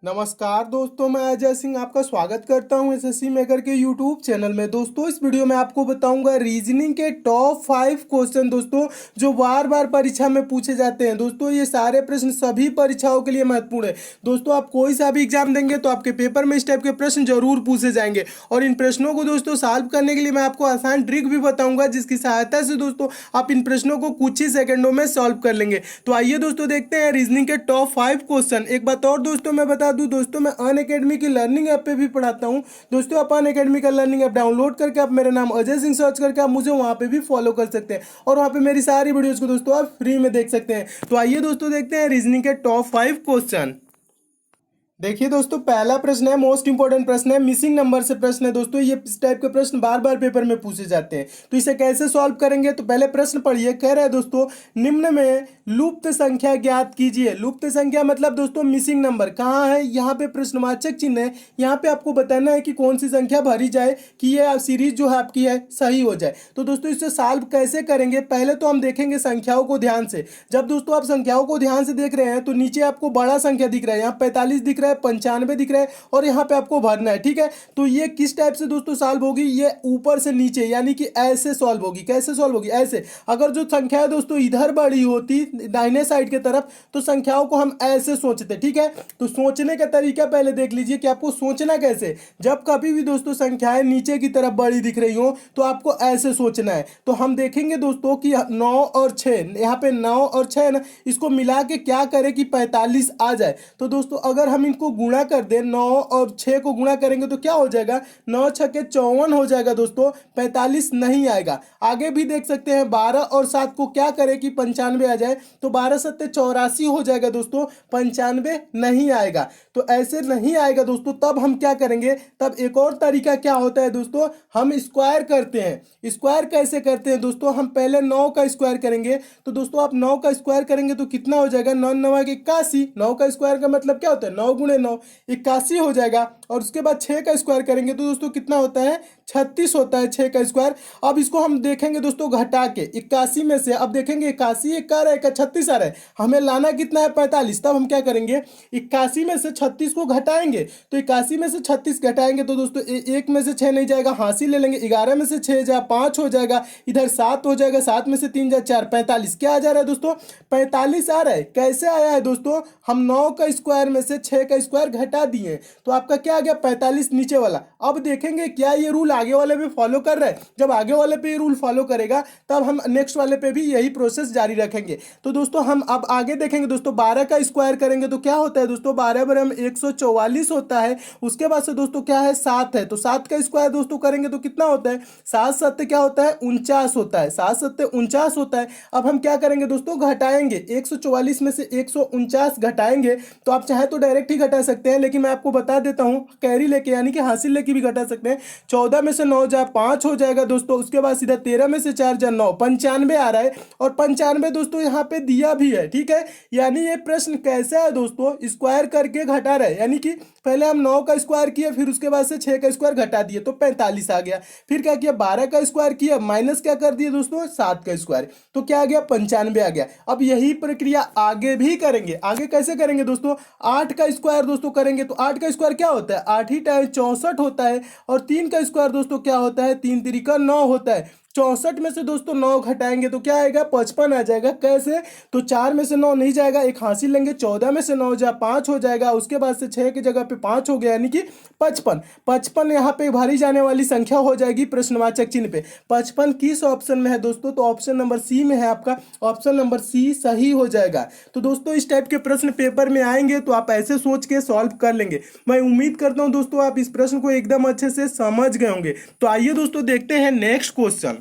नमस्कार दोस्तों, मैं अजय सिंह आपका स्वागत करता हूं एसएससी मेकर के यूट्यूब चैनल में। दोस्तों, इस वीडियो में आपको बताऊंगा रीजनिंग के टॉप 5 क्वेश्चन दोस्तों, जो बार बार परीक्षा में पूछे जाते हैं। दोस्तों, ये सारे प्रश्न सभी परीक्षाओं के लिए महत्वपूर्ण है। दोस्तों, आप कोई सा भी एग्जाम देंगे तो आपके पेपर में इस टाइप के प्रश्न जरूर पूछे जाएंगे, और इन प्रश्नों को दोस्तों सॉल्व करने के लिए मैं आपको आसान ट्रिक भी बताऊंगा, जिसकी सहायता से दोस्तों आप इन प्रश्नों को कुछ ही सेकंडों में सॉल्व कर लेंगे। तो आइए दोस्तों देखते हैं रीजनिंग के टॉप 5 क्वेश्चन। एक बात और दोस्तों मैं बता दूं, दोस्तों मैं अनअकैडमी की लर्निंग ऐप पे भी पढ़ाता हूं। दोस्तों, आप अनअकैडमी का लर्निंग ऐप डाउनलोड करके आप मेरा नाम अजय सिंह सर्च करके आप मुझे वहां पे भी फॉलो कर सकते हैं, और वहां पे मेरी सारी वीडियोस को दोस्तों आप फ्री में देख सकते हैं। तो आइए दोस्तों देखते हैं रीजनिंग के टॉप 5 क्वेश्चन। देखिए दोस्तों, पहला प्रश्न है, मोस्ट इंपॉर्टेंट प्रश्न है, मिसिंग नंबर से प्रश्न है। दोस्तों, ये इस टाइप के प्रश्न बार बार पेपर में पूछे जाते हैं, तो इसे कैसे सॉल्व करेंगे। तो पहले प्रश्न पढ़िए। कह रहा है दोस्तों, निम्न में लुप्त संख्या ज्ञात कीजिए। लुप्त संख्या मतलब दोस्तों मिसिंग नंबर। कहाँ है, यहाँ पे प्रश्नवाचक चिन्ह है। यहाँ पे आपको बताना है कि कौन सी संख्या भरी जाए कि ये सीरीज जो है आपकी है सही हो जाए। तो दोस्तों, इसे सॉल्व कैसे करेंगे, पहले तो हम देखेंगे संख्याओं को ध्यान से। जब दोस्तों आप संख्याओं को ध्यान से देख रहे हैं तो नीचे आपको बड़ा संख्या दिख रहा है, यहाँ 45 दिख रहा है, 95 दिख रहा है, और यहाँ पे आपको भरना है। ठीक है, तो ये किस टाइप से दोस्तों सॉल्व होगी, ये ऊपर से नीचे यानी कि ऐसे सॉल्व होगी। कैसे सॉल्व होगी, ऐसे। अगर जो संख्या है दोस्तों इधर बढ़ी होती दाहिने साइड के तरफ, तो संख्याओं को हम ऐसे सोचते। ठीक है, तो सोचने का तरीका पहले देख लीजिए कि आपको सोचना कैसे। जब कभी भी दोस्तों संख्याएं नीचे की तरफ बड़ी दिख रही हो तो आपको ऐसे सोचना है। तो हम देखेंगे दोस्तों कि 9 और 6, यहाँ पे 9 और 6 है ना, इसको मिला के क्या करें कि 45 आ जाए। तो दोस्तों अगर हम इनको गुणा कर दें, 9 और 6 को गुणा करेंगे तो क्या हो जाएगा, 9 छक्के 54 हो जाएगा दोस्तों, 45 नहीं आएगा। आगे भी देख सकते हैं, 12 और 7 को क्या करें कि 95 आ जाए, तो 12 सत्ते 84 हो जाएगा दोस्तों, 95 नहीं आएगा। तो ऐसे नहीं आएगा दोस्तों, तब हम क्या करेंगे, तब एक और तरीका क्या होता है दोस्तों, हम स्क्वायर करते हैं। स्क्वायर कैसे करते हैं दोस्तों, हम पहले 9 का स्क्वायर करेंगे। तो दोस्तों आप 9 का स्क्वायर करेंगे तो कितना हो जाएगा, 9 9 81। 9 का स्क्वायर का मतलब क्या होता है, 9 गुणे 9 81 हो जाएगा। और उसके बाद 6 का स्क्वायर करेंगे तो दोस्तों कितना होता है, 36 होता है 6 का स्क्वायर। अब इसको हम देखेंगे दोस्तों घटा के 81 में से, अब देखेंगे 81 एक आ रहा है, 36 आ रहा है, हमें लाना कितना है 45। तब हम क्या करेंगे, 81 में से 36 को घटाएंगे। तो 81 में से 36 घटाएंगे तो दोस्तों एक में से 6 नहीं जाएगा, हासिल ले लेंगे। 11 में से 6 जा 5 हो जाएगा, इधर 7 हो जाएगा, 7 में से 3 जा 4, 45। क्या आ जा रहा है दोस्तों, 45 आ रहा है। कैसे आया है दोस्तों, हम 9 का स्क्वायर में से 6 का स्क्वायर घटा दिए, तो आपका क्या आ गया 45 नीचे वाला। अब देखेंगे क्या ये रूल आगे वाले पे फॉलो कर रहा है। जब आगे वाले पे ये रूल फॉलो करेगा तब हम नेक्स्ट वाले पे भी यही प्रोसेस जारी रखेंगे। तो दोस्तों हम अब आगे देखेंगे दोस्तों, 12 का स्क्वायर करेंगे तो क्या होता है दोस्तों, 12 बराबर हम 144 होता है। उसके बाद से दोस्तों क्या है, 7 है, तो 7 का स्क्वायर दोस्तों करेंगे तो कितना होता है, 7 सत्ते क्या होता है 49 होता है, 7 सत्ते 49 होता है। अब हम क्या करेंगे दोस्तों, घटाएंगे 144 में से 149 घटाएंगे। तो आप चाहे तो डायरेक्ट ही घटा सकते हैं, लेकिन मैं आपको बता देता हूं कैरी लेके यानी कि हासिल लेके भी घटा सकते हैं। 14 में से 9 जा 5 हो जाएगा दोस्तों, उसके बाद सीधा 13 में से 4 जा 9, 95 आ रहा है। और 95 दोस्तों यहाँ पे दिया भी है। ठीक है, यानी ये प्रश्न कैसा है दोस्तों, स्क्वायर करके घटा रहा है, यानी कि पहले हम 9 का स्क्वायर किए, फिर उसके बाद से 6 का स्क्वायर घटा दिए तो 45 आ गया। फिर क्या किया, 12 का स्क्वायर किया, माइनस क्या कर दिए दोस्तों, 7 का स्क्वायर, तो क्या आ गया 95 आ गया। अब यही प्रक्रिया आगे भी करेंगे। आगे कैसे करेंगे दोस्तों, 8 का स्क्वायर दोस्तों करेंगे तो 8 का स्क्वायर क्या होता है, 8 ही टाइम 64 होता है। और 3 का स्क्वायर दोस्तों क्या होता है, 3 तिरिका 9 होता है। 64 में से दोस्तों 9 घटाएंगे तो क्या आएगा, 55 आ जाएगा। कैसे, तो 4 में से 9 नहीं जाएगा, एक हासिल लेंगे, 14 में से 9 जा 5 हो जाएगा, उसके बाद से 6 की जगह पे 5 हो गया, यानी कि 55। 55 यहाँ पे भरी जाने वाली संख्या हो जाएगी प्रश्नवाचक चिन्ह पे। 55 किस ऑप्शन में है दोस्तों, तो ऑप्शन नंबर सी में है आपका, ऑप्शन नंबर सी सही हो जाएगा। तो दोस्तों इस टाइप के प्रश्न पेपर में आएंगे तो आप ऐसे सोच के सॉल्व कर लेंगे। मैं उम्मीद करता हूं दोस्तों आप इस प्रश्न को एकदम अच्छे से समझ गए होंगे। तो आइए दोस्तों देखते हैं नेक्स्ट क्वेश्चन।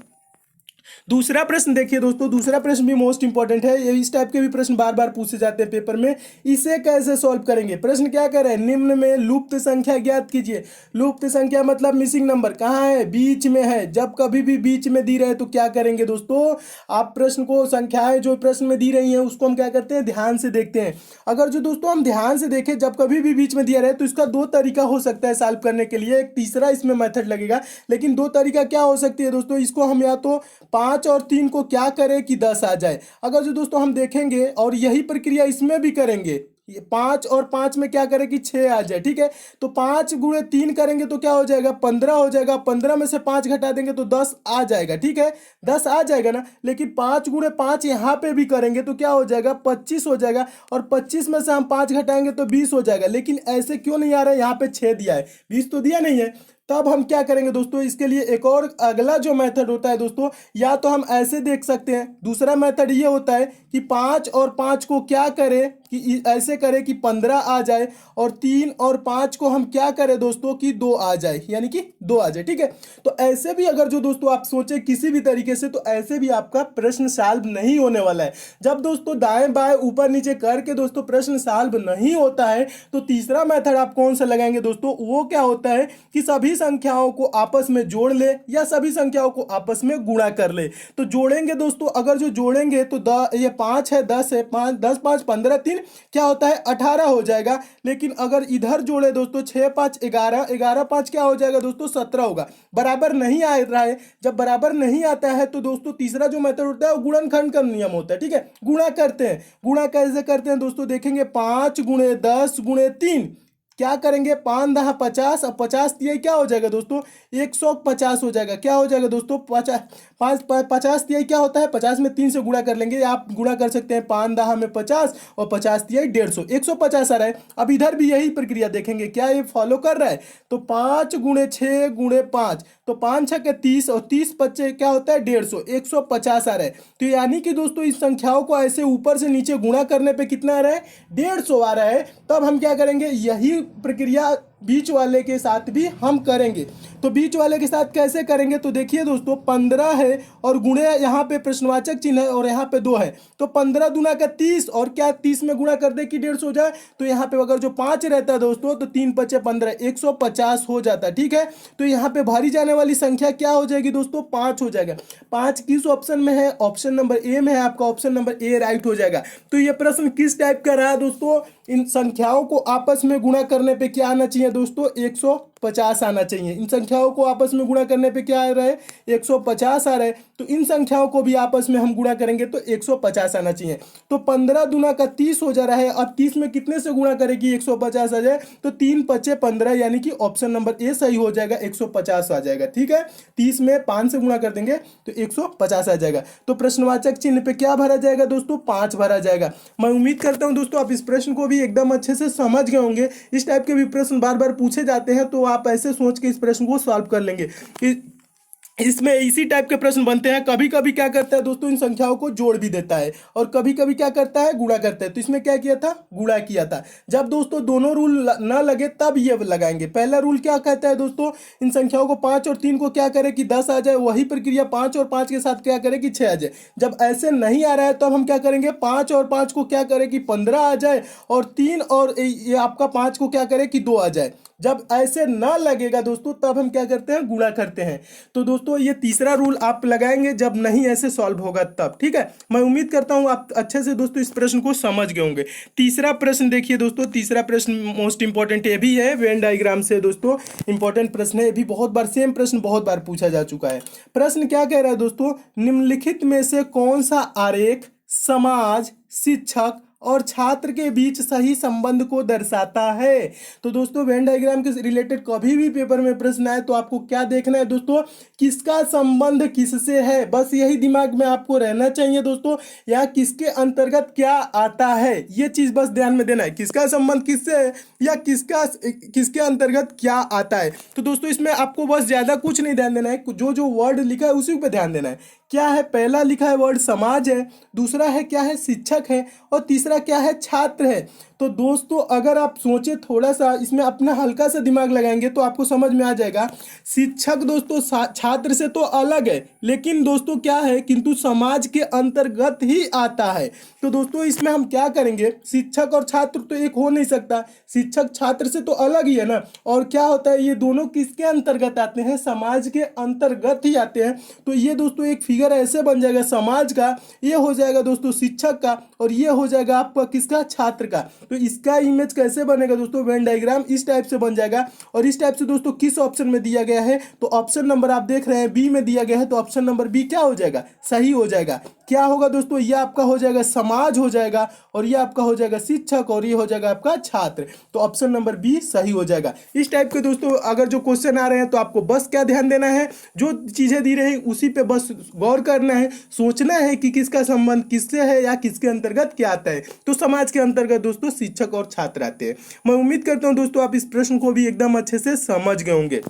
दूसरा प्रश्न देखिए दोस्तों, दूसरा प्रश्न भी मोस्ट इंपॉर्टेंट है। ये इस टाइप के भी प्रश्न बार बार पूछे जाते हैं पेपर में। इसे कैसे सॉल्व करेंगे, प्रश्न क्या कर रहे हैं, निम्न में लुप्त संख्या ज्ञात कीजिए। लुप्त संख्या मतलब मिसिंग नंबर, कहाँ है, बीच में है। जब कभी भी बीच में दी रहे तो क्या करेंगे दोस्तों, आप प्रश्न को संख्याएं जो प्रश्न में दी रही हैं उसको हम क्या करते हैं, ध्यान से देखते हैं। अगर जो दोस्तों हम ध्यान से देखें, जब कभी भी बीच में दिया रहे तो इसका दो तरीका हो सकता है सॉल्व करने के लिए, एक तीसरा इसमें मेथड लगेगा। लेकिन दो तरीका क्या हो सकती है दोस्तों, इसको हम या तो 5 और 3 को क्या करें कि 10 आ जाए। अगर जो दोस्तों हम देखेंगे और यही प्रक्रिया इसमें भी करेंगे, ये 5 और 5 में क्या करें कि 6 आ जाए, ठीक है। तो 5 गुणे 3 करेंगे तो क्या हो जाएगा, 15 हो जाएगा। 15 में से 5 घटा देंगे तो 10 आ जाएगा, ठीक है, 10 आ जाएगा ना। लेकिन 5 गुणे 5 यहाँ पे भी करेंगे तो क्या हो जाएगा, 25 हो जाएगा। और 25 में से हम 5 घटाएंगे तो 20 हो जाएगा। लेकिन ऐसे क्यों नहीं आ रहा है, यहाँ पे 6 दिया है, 20 तो दिया नहीं है। तब हम क्या करेंगे दोस्तों, इसके लिए एक और अगला जो मेथड होता है दोस्तों, या तो हम ऐसे देख सकते हैं। दूसरा मेथड ये होता है कि 5 और 5 को क्या करें कि ऐसे करें कि 15 आ जाए, और 3 और 5 को हम क्या करें दोस्तों कि 2 आ जाए, यानी कि 2 आ जाए, ठीक है। तो ऐसे भी अगर जो दोस्तों आप सोचे किसी भी तरीके से, तो ऐसे भी आपका प्रश्न सॉल्व नहीं होने वाला है। जब दोस्तों दाएं बाएं ऊपर नीचे करके दोस्तों प्रश्न सॉल्व नहीं होता है, तो तीसरा मेथड आप कौन सा लगाएंगे दोस्तों, वो क्या होता है कि सभी संख्याओं को आपस में जोड़ ले या सभी संख्याओं को आपस में गुणा कर ले। तो जोड़ेंगे दोस्तों, अगर जो जोड़ेंगे तो ये 5 है, 10 है, 5 10 5 15 3 क्या होता है 18 हो जाएगा। लेकिन अगर इधर जोड़े दोस्तों 6 5 11, 11 5 क्या हो जाएगा दोस्तों 17 होगा। बराबर नहीं आ रहा है, जब बराबर नहीं आता है तो दोस्तों तीसरा जो मेथड होता है वो गुणनखंड का नियम होता है, ठीक है। गुणा करते हैं, गुणा कैसे करते हैं दोस्तों, देखेंगे 5 गुणे 10 गुणे 3 क्या करेंगे, 5 10 50, अब 50 दिया क्या हो जाएगा दोस्तों 150 हो जाएगा। क्या हो जाएगा दोस्तों 50 दिया क्या होता है, 50 में 3 से गुणा कर लेंगे, आप गुणा कर सकते हैं 5 10 में 50 और 50 दिया 150, 150 आ रहा है। अब इधर भी यही प्रक्रिया देखेंगे क्या ये फॉलो कर रहा है। तो 5 गुणे 6 गुणे 5, तो 5 6 के 30 और 30 25 क्या होता है 150, 150 आ रहा है। तो यानी कि दोस्तों इस संख्याओं को ऐसे ऊपर से नीचे गुणा करने पे कितना आ रहा है 150 आ रहा है। तब हम क्या करेंगे, यही प्रक्रिया बीच वाले के साथ भी हम करेंगे। तो बीच वाले के साथ कैसे करेंगे, तो देखिए दोस्तों 15 है और गुणे यहाँ पे प्रश्नवाचक चिन्ह है और यहाँ पे 2 है, तो 15 दूना का 30 और क्या 30 में गुणा कर दे कि 150 हो जाए। तो यहाँ पे अगर जो 5 रहता है दोस्तों तो 3 5 15, 150 हो जाता है, ठीक है। तो यहाँ पे भारी जाने वाली संख्या क्या हो जाएगी दोस्तों 5 हो जाएगा। 5 किस ऑप्शन में है, ऑप्शन नंबर ए में है, आपका ऑप्शन नंबर ए राइट हो जाएगा। तो ये प्रश्न किस टाइप का रहा दोस्तों, इन संख्याओं को आपस में गुणा करने पे क्या आना चाहिए दोस्तों 150 आना चाहिए। इन संख्याओं को आपस में गुणा करने पे क्या आ रहा है 150 आ रहा है। तो इन संख्याओं को भी आपस में हम गुणा करेंगे तो 150 आना चाहिए। तो 15 दूना का 30 हो जा रहा है। अब 30 में कितने से गुणा करेगी 150 आ जाए, तो 3 5 15, यानी कि ऑप्शन नंबर ए सही हो जाएगा, 150 आ जाएगा, ठीक है। 30 में 5 से गुणा कर देंगे तो 150 आ जाएगा। तो प्रश्नवाचक चिन्ह पे क्या भरा जाएगा दोस्तों 5 भरा जाएगा। मैं उम्मीद करता हूं दोस्तों आप इस प्रश्न को भी एकदम अच्छे से समझ गए होंगे। इस टाइप के भी प्रश्न बार बार पूछे जाते हैं, तो आप ऐसे सोच के इस प्रश्न को सॉल्व कर लेंगे। इसमें इसी टाइप के प्रश्न बनते हैं। कभी कभी क्या करता है दोस्तों इन संख्याओं को जोड़ भी देता है और कभी कभी क्या करता है गुणा करता है। तो इसमें क्या किया था, गुणा किया था। जब दोस्तों दोनों रूल ना लगे तब ये लगाएंगे। पहला रूल क्या कहता है दोस्तों, इन संख्याओं को 5 और 3 को क्या करे कि 10 आ जाए, वही प्रक्रिया 5 और 5 के साथ क्या करे कि 6 आ जाए। जब ऐसे नहीं आ रहा है तब हम क्या करेंगे 5 और 5 को क्या करे कि 15 आ जाए, और 3 और ये आपका 5 को क्या करे कि 2 आ जाए। जब ऐसे ना लगेगा दोस्तों तब हम क्या करते हैं गुणा करते हैं। तो दोस्तों ये तीसरा रूल आप लगाएंगे जब नहीं ऐसे सॉल्व होगा तब, ठीक है। मैं उम्मीद करता हूं आप अच्छे से दोस्तों इस प्रश्न को समझ गए होंगे। तीसरा प्रश्न देखिए दोस्तों, तीसरा प्रश्न मोस्ट इंपॉर्टेंट ये भी है, वेन डायग्राम से दोस्तों इंपॉर्टेंट प्रश्न है। ये भी बहुत बार सेम प्रश्न बहुत बार पूछा जा चुका है। प्रश्न क्या कह रहा है दोस्तों, निम्नलिखित में से कौन सा आरेख समाज, शिक्षक और छात्र के बीच सही संबंध को दर्शाता है। तो दोस्तों वेन डायग्राम के रिलेटेड कभी भी पेपर में प्रश्न आए तो आपको क्या देखना है दोस्तों, किसका संबंध किससे है, बस यही दिमाग में आपको रहना चाहिए दोस्तों। या किसके अंतर्गत क्या आता है, ये चीज बस ध्यान में देना है, किसका संबंध किससे है या किसके अंतर्गत क्या आता है। तो दोस्तों इसमें आपको बस ज्यादा कुछ नहीं ध्यान देना है, जो जो वर्ड लिखा है उसी पे ध्यान देना है। क्या है, पहला लिखा है वर्ड समाज है, दूसरा है क्या है शिक्षक है, और तीसरा क्या है छात्र है। तो दोस्तों अगर आप सोचे थोड़ा सा इसमें अपना हल्का सा दिमाग लगाएंगे तो आपको समझ में आ जाएगा। शिक्षक दोस्तों छात्र से तो अलग है, लेकिन दोस्तों क्या है किंतु समाज के अंतर्गत ही आता है। तो दोस्तों इसमें हम क्या करेंगे, शिक्षक और छात्र तो एक हो नहीं सकता, शिक्षक छात्र से तो अलग ही है ना। और क्या होता है ये दोनों किसके अंतर्गत आते हैं, समाज के अंतर्गत ही आते हैं। तो ये दोस्तों एक फिगर फिगर ऐसे बन जाएगा समाज का, ये हो जाएगा दोस्तों शिक्षक का, और ये हो जाएगा आपका किसका, छात्र का। तो इसका इमेज कैसे बनेगा दोस्तों, वेन डायग्राम इस टाइप से बन जाएगा। और इस टाइप से दोस्तों किस ऑप्शन में दिया गया है, तो ऑप्शन नंबर आप देख रहे हैं बी में दिया गया है, तो ऑप्शन नंबर बी क्या हो जाएगा, सही हो जाएगा। क्या होगा दोस्तों, ये आपका हो जाएगा समाज हो जाएगा, और ये आपका हो जाएगा शिक्षक, और ये हो जाएगा आपका छात्र। तो ऑप्शन नंबर बी सही हो जाएगा। इस टाइप के दोस्तों अगर जो क्वेश्चन आ रहे हैं तो आपको बस क्या ध्यान देना है, जो चीजें दी रही उसी पे बस गौर करना है, सोचना है कि किसका संबंध किससे है या किसके अंतर्गत क्या आता है। तो समाज के अंतर्गत दोस्तों शिक्षक और छात्र आते हैं। मैं उम्मीद करता हूं दोस्तों आप इस प्रश्न को भी एकदम अच्छे से समझ गए होंगे।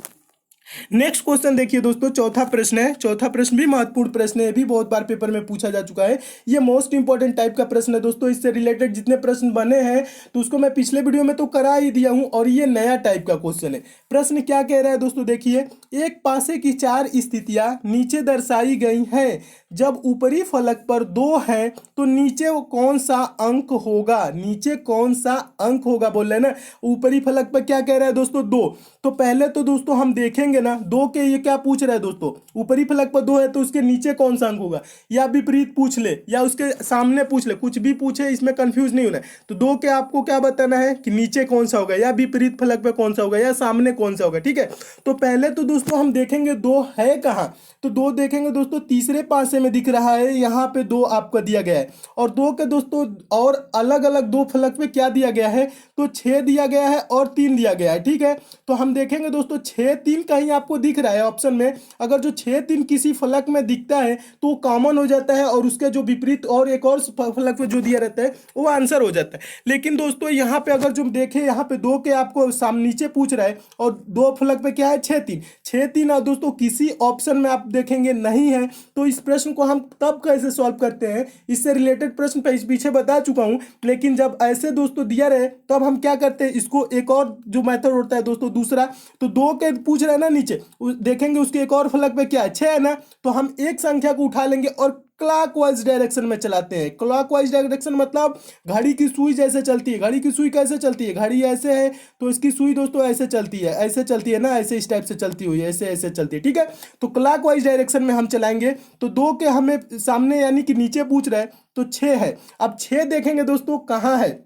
नेक्स्ट क्वेश्चन देखिए दोस्तों, चौथा प्रश्न है। चौथा प्रश्न भी महत्वपूर्ण प्रश्न है, ये भी बहुत बार पेपर में पूछा जा चुका है। ये मोस्ट इंपॉर्टेंट टाइप का प्रश्न है दोस्तों। इससे रिलेटेड जितने प्रश्न बने हैं तो उसको मैं पिछले वीडियो में तो करा ही दिया हूं, और ये नया टाइप का क्वेश्चन है। प्रश्न क्या कह रहा है दोस्तों, देखिए, एक पासे की 4 स्थितियां नीचे दर्शाई गई हैं। जब ऊपरी फलक पर 2 है तो नीचे वो कौन सा अंक होगा, नीचे कौन सा अंक होगा बोल रहे हैं ना। ऊपरी फलक पर क्या कह रहा है दोस्तों, 2। तो पहले तो दोस्तों हम देखेंगे ना 2 के, ये क्या पूछ रहा है दोस्तों, ऊपरी फलक पर 2 है तो उसके नीचे कौन सा अंक होगा, या विपरीत पूछ ले या उसके सामने पूछ ले, कुछ भी पूछे, इसमें कंफ्यूज नहीं होना है। तो 2 के आपको क्या बताना है कि नीचे कौन सा होगा, या विपरीत फलक पे कौन सा होगा, या सामने कौन सा होगा। ठीक है, तो पहले तो दोस्तों हम देखेंगे 2 है कहाँ। तो 2 देखेंगे दोस्तों तीसरे पासे में दिख रहा है, यहाँ पे 2 आपका दिया गया है। और 2 के दोस्तों और अलग अलग 2 फलक पे क्या दिया गया है, तो 6 दिया गया है और 3 दिया गया है। ठीक है, तो हम देखेंगे दोस्तों 6 3 कहीं आपको दिख रहा है ऑप्शन में। अगर जो 6 3 किसी फलक में दिखता है तो वो कॉमन हो जाता है, और उसके जो विपरीत और एक और फलक पे जो दिया रहता है वो आंसर हो जाता है। लेकिन दोस्तों यहाँ पे अगर जो देखें, यहाँ पे 2 के आपको सामने नीचे पूछ रहा है, और 2 फलक पे क्या है, 6 3 6 3, और दोस्तों किसी ऑप्शन में आप देखेंगे नहीं है। तो इस प्रश्न को हम तब कैसे सॉल्व करते हैं, इससे रिलेटेड प्रश्न पीछे बता चुका हूं। लेकिन जब ऐसे दोस्तों दिया रहे तब हम क्या करते हैं, इसको एक और जो मेथड होता है दोस्तों दूसरा, तो 2 के पूछ रहे हैं ना नीचे, देखेंगे उसके एक और फलक पे क्या है, 6 है ना, तो हम एक संख्या को उठा लेंगे और क्लॉकवाइज डायरेक्शन में चलाते हैं। क्लॉकवाइज डायरेक्शन मतलब घड़ी की सुई जैसे चलती है। घड़ी की सुई कैसे चलती है, घड़ी ऐसे है तो इसकी सुई दोस्तों ऐसे चलती है, ऐसे चलती है ना, ऐसे इस टाइप से चलती हुई है, ऐसे ऐसे चलती है। ठीक है, तो क्लॉकवाइज डायरेक्शन में हम चलाएंगे। तो 2 के हमें सामने यानी कि नीचे पूछ रहा है तो 6 है। अब 6 देखेंगे दोस्तों कहाँ है,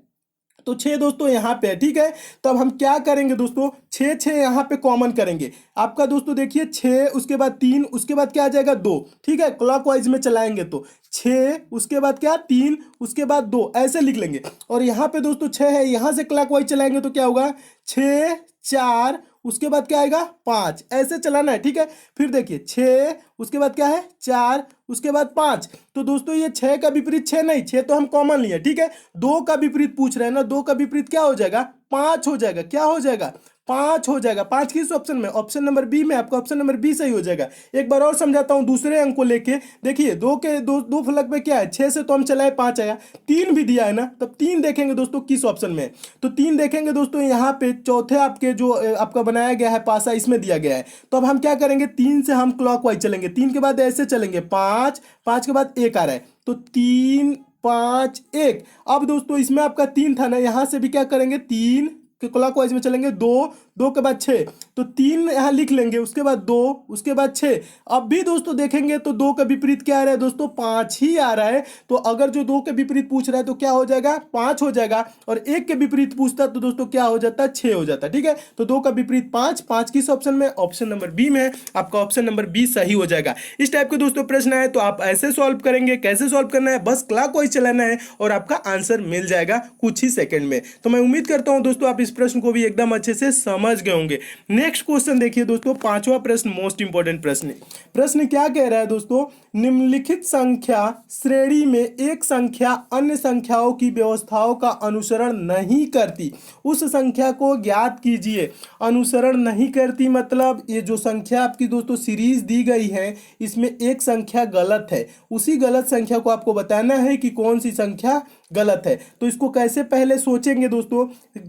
तो 6 दोस्तों यहाँ पे है। ठीक है, तो अब हम क्या करेंगे दोस्तों, 6 6 यहाँ पे कॉमन करेंगे आपका दोस्तों। देखिए 6 उसके बाद 3 उसके बाद क्या आ जाएगा 2। ठीक है, क्लॉकवाइज में चलाएंगे तो 6 उसके बाद क्या 3 उसके बाद 2 ऐसे लिख लेंगे। और यहाँ पे दोस्तों 6 है, यहाँ से क्लॉकवाइज चलाएंगे तो क्या होगा 6 4 उसके बाद क्या आएगा 5, ऐसे चलाना है। ठीक है, फिर देखिए 6 उसके बाद क्या है 4 उसके बाद 5। तो दोस्तों ये 6 का विपरीत 6 नहीं, 6 तो हम कॉमन लिए। ठीक है, 2 का विपरीत पूछ रहे हैं ना, 2 का विपरीत क्या हो जाएगा 5 हो जाएगा। क्या हो जाएगा 5 हो जाएगा। 5 किस ऑप्शन में, ऑप्शन नंबर बी में, आपका ऑप्शन नंबर बी सही हो जाएगा। एक बार और समझाता हूं दूसरे अंक को लेके। देखिए 2 के दो फलक पे क्या है 6 से तो हम चलाए 5 आया, 3 भी दिया है ना, तब 3 देखेंगे दोस्तों किस ऑप्शन में। तो 3 देखेंगे दोस्तों यहाँ पे चौथे आपके जो आपका बनाया गया है पासा, इसमें दिया गया है। तो अब हम क्या करेंगे, 3 से हम क्लॉकवाइज चलेंगे, 3 के बाद ऐसे चलेंगे 5 5 के बाद 1 आ रहा है, तो 3 5 1। अब दोस्तों इसमें आपका 3 था ना, यहाँ से भी क्या करेंगे 3 क्लॉकवाइज में चलेंगे, 2 2 के बाद 6, तो 3 यहाँ लिख लेंगे, उसके बाद 2 उसके बाद 6। अब भी दोस्तों देखेंगे तो 2 का विपरीत क्या आ रहा है दोस्तों 5 ही आ रहा है। तो अगर जो 2 के विपरीत पूछ रहा है तो क्या हो जाएगा 5 हो जाएगा, और 1 के विपरीत पूछता तो दोस्तों क्या हो जाता है 6 हो जाता है। ठीक है, तो 2 का विपरीत 5 5 किस ऑप्शन में, ऑप्शन नंबर बी में है। आपका ऑप्शन नंबर बी सही हो जाएगा। इस टाइप के दोस्तों प्रश्न आए तो आप ऐसे सॉल्व करेंगे। कैसे सॉल्व करना है, बस क्लॉकवाइज चलाना है और आपका आंसर मिल जाएगा कुछ ही सेकंड में। तो मैं उम्मीद करता हूं दोस्तों आप इस प्रश्न को भी एकदम अच्छे से समझ गए होंगे। नेक्स्ट क्वेश्चन देखिए दोस्तों, 5वां प्रश्न मोस्ट इंपॉर्टेंट प्रश्न है। प्रश्न क्या कह रहा है दोस्तों, निम्नलिखित संख्या श्रेणी में एक संख्या अन्य संख्याओं की व्यवस्थाओं का अनुसरण नहीं करती, उस संख्या को ज्ञात कीजिए। अनुसरण नहीं करती मतलब ये जो संख्या आपकी दोस्तों सीरीज दी गई है इसमें एक संख्या गलत है, उसी गलत संख्या को आपको बताना है कि कौन सी संख्या गलत है। तो इसको कैसे पहले सोचेंगे दोस्तों,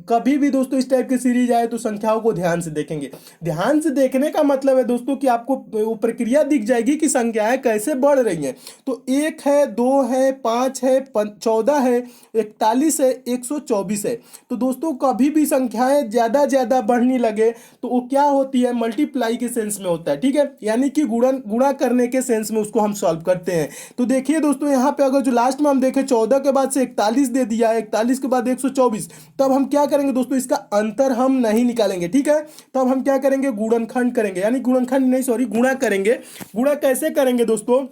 कभी भी दोस्तों इस टाइप की सीरीज आए तो संख्याओं को ध्यान से देखेंगे। ध्यान से देखने का मतलब है दोस्तों कि आपको वो प्रक्रिया दिख जाएगी कि संख्याएं कैसे बढ़ रही हैं। तो 1 है, 2 है, 5 है, 14 है, 41 है, 124 है। तो दोस्तों कभी भी संख्याएं ज़्यादा ज़्यादा बढ़ने लगे तो वो क्या होती है, मल्टीप्लाई के सेंस में होता है, ठीक है, यानी कि गुणा करने के सेंस में उसको हम सॉल्व करते हैं। तो देखिए दोस्तों यहाँ पे अगर जो लास्ट में हम देखें 14 के बाद से 41 दे दिया, 41 के बाद 124, तब हम क्या करेंगे दोस्तों, इसका अंतर हम नहीं निकालेंगे, ठीक है। तब हम क्या करेंगे, गुणनखंड करेंगे, यानी गुणनखंड नहीं सॉरी गुणा करेंगे। गुणा कैसे करेंगे दोस्तों,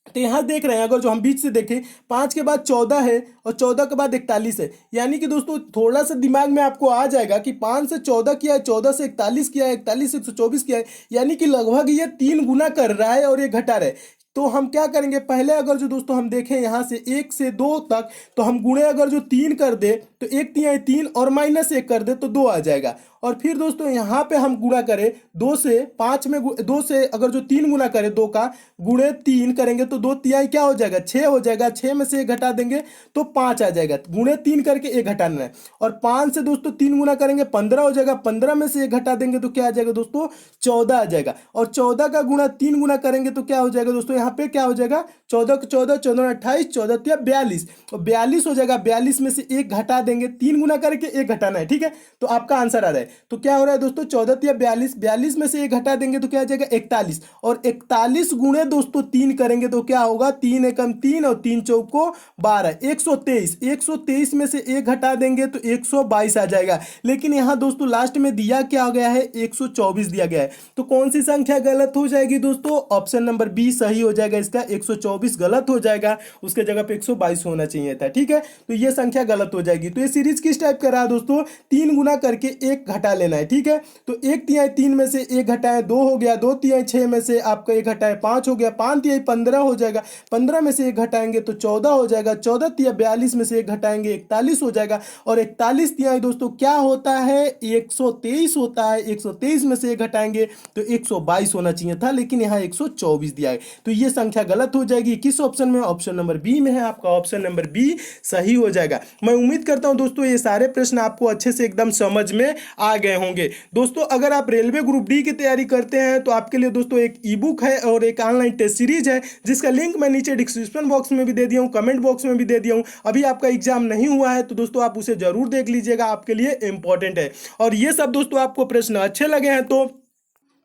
तो यहाँ देख रहे हैं अगर जो हम बीच से देखें 5 के बाद 14 है और 14 के बाद 41 है, यानी कि दोस्तों थोड़ा सा दिमाग में आपको आ जाएगा कि 5 से 14 किया है, 14 से 41 किया है, 41 से 124 किया है, यानी कि लगभग ये 3 गुना कर रहा है और ये घटा रहा है। तो हम क्या करेंगे, पहले अगर जो दोस्तों हम देखें यहाँ से 1 से 2 तक, तो हम गुणे अगर जो 3 कर दे तो 1 3 3 और -1 कर दे तो 2 आ जाएगा। और फिर दोस्तों यहाँ पे हम गुणा करें 2 से 5 में 2 से अगर जो 3 गुना करें 2 का गुणे 3 करेंगे तो 2 तिहाई क्या हो जाएगा, 6 हो जाएगा। 6 में से 1 घटा देंगे तो 5 आ जाएगा, गुणे 3 करके 1 घटाना है। और 5 से दोस्तों 3 गुना करेंगे 15 हो जाएगा, 15 में से 1 घटा देंगे तो क्या आ जाएगा दोस्तों, 14 आ जाएगा। और 14 का गुणा 3 गुना करेंगे तो क्या हो जाएगा दोस्तों, यहाँ पे क्या हो जाएगा, 14 को 14, 14 28, 14 तिया 42 और 42 हो जाएगा। 42 में से 1 घटा देंगे, 3 गुना करके 1 घटाना है, ठीक है। तो आपका आंसर आ रहा है। तो क्या हो रहा है दोस्तों, 14 तिया 42, 42 में से 1 घटा देंगे तो क्या आ जाएगा 41, और 41 गुणे दोस्तों 3 करेंगे तो क्या होगा, 3 एकम 3 और 3 चौको 12, 123। 123 में से 1 घटा देंगे तो 122 आ जाएगा। लेकिन यहाँ दोस्तों लास्ट में दिया क्या हो गया है, 124 दिया गया है। तो कौन सी संख्या गलत हो जाएगी दोस्तों, ऑप्शन नंबर बी सही हो जाएगा इसका, 124 गलत हो जाएगा, उसके जगह पे 122 होना चाहिए था, ठीक है। तो ये संख्या गलत हो जाएगी। तो ये सीरीज किस टाइप का रहा दोस्तों, 3 गुना करके 1 घटा लेना है, ठीक है। तो 1 तिहाई 3 में से 1 घटाए 2 हो गया, 2 तिहाई 6 में से आपका 1 घटाए 5 हो गया, 5 तिहाई 15 हो जाएगा, 15 में से 1 घटाएंगे तो 14 हो जाएगा, 14 तिहाई 42 में से 1 घटाएंगे 41 हो जाएगा, और 41 तिहाई दोस्तों क्या होता है, 123 होता है। 123 में से 1 घटाएंगे तो 122 होना चाहिए था, लेकिन यहाँ 124 दिया है। तो ये संख्या गलत हो जाएगी। किस ऑप्शन में, ऑप्शन नंबर बी में है, आपका ऑप्शन नंबर बी सही हो जाएगा। मैं उम्मीद करता हूं दोस्तों ये सारे प्रश्न आपको अच्छे से एकदम समझ में आ गए होंगे। दोस्तों अगर आप रेलवे ग्रुप डी की तैयारी करते हैं तो आपके लिए दोस्तों एक ई बुक है और एक ऑनलाइन टेस्ट सीरीज है, जिसका लिंक मैं नीचे डिस्क्रिप्शन बॉक्स में भी दे दिया हूँ, कमेंट बॉक्स में भी दे दिया हूँ। अभी आपका एग्जाम नहीं हुआ है तो दोस्तों आप उसे जरूर देख लीजिएगा, आपके लिए इंपॉर्टेंट है। और ये सब दोस्तों आपको प्रश्न अच्छे लगे हैं तो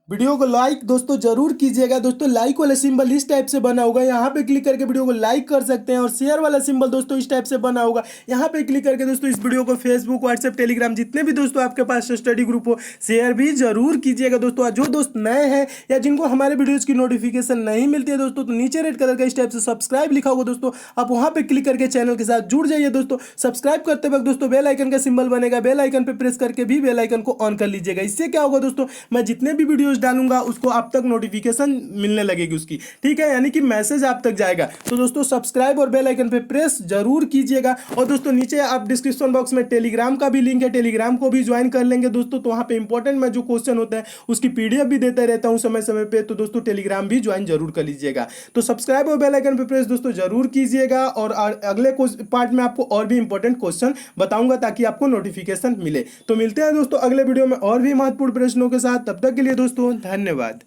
वीडियो को लाइक दोस्तों जरूर कीजिएगा। दोस्तों लाइक वाला सिंबल इस टाइप से बना होगा, यहाँ पे क्लिक करके वीडियो को लाइक कर सकते हैं। और शेयर वाला सिंबल दोस्तों इस टाइप से बना होगा, यहाँ पे क्लिक करके दोस्तों इस वीडियो को फेसबुक, व्हाट्सएप, टेलीग्राम जितने भी दोस्तों आपके पास स्टडी ग्रुप हो शेयर भी जरूर कीजिएगा। दोस्तों जो दोस्त नए हैं या जिनको हमारे वीडियोज की नोटिफिकेशन नहीं मिलती है दोस्तों, तो नीचे रेड कलर का इस टाइप से सब्सक्राइब लिखा होगा दोस्तों, आप वहाँ पे क्लिक करके चैनल के साथ जुड़ जाइए। दोस्तों सब्सक्राइब करते वक्त दोस्तों बेल आइकन का सिंबल बनेगा, बेल आइकन पे प्रेस करके भी बेल आइकन को ऑन कर लीजिएगा। इससे क्या होगा दोस्तों, मैं जितने भी वीडियोज डालूंगा उसको आप तक नोटिफिकेशन मिलने लगेगी उसकी, ठीक है, यानी कि मैसेज आप तक जाएगा। तो दोस्तों सब्सक्राइब और बेल आइकन पे प्रेस जरूर कीजिएगा। और दोस्तों नीचे आप डिस्क्रिप्शन बॉक्स में टेलीग्राम का भी लिंक है, टेलीग्राम को भी ज्वाइन कर लेंगे दोस्तों। तो वहाँ पे इंपॉर्टेंट मैं जो क्वेश्चन होता है उसकी पीडीएफ भी देता रहता हूँ समय समय पे, तो दोस्तों टेलीग्राम भी ज्वाइन जरूर कर लीजिएगा। तो सब्सक्राइब और बेल आइकन पे प्रेस दोस्तों जरूर कीजिएगा। और अगले पार्ट में आपको और भी इंपॉर्टेंट क्वेश्चन बताऊंगा ताकि आपको नोटिफिकेशन मिले। तो मिलते हैं दोस्तों अगले वीडियो में और भी महत्वपूर्ण प्रश्नों के साथ, तब तक के लिए दोस्तों धन्यवाद।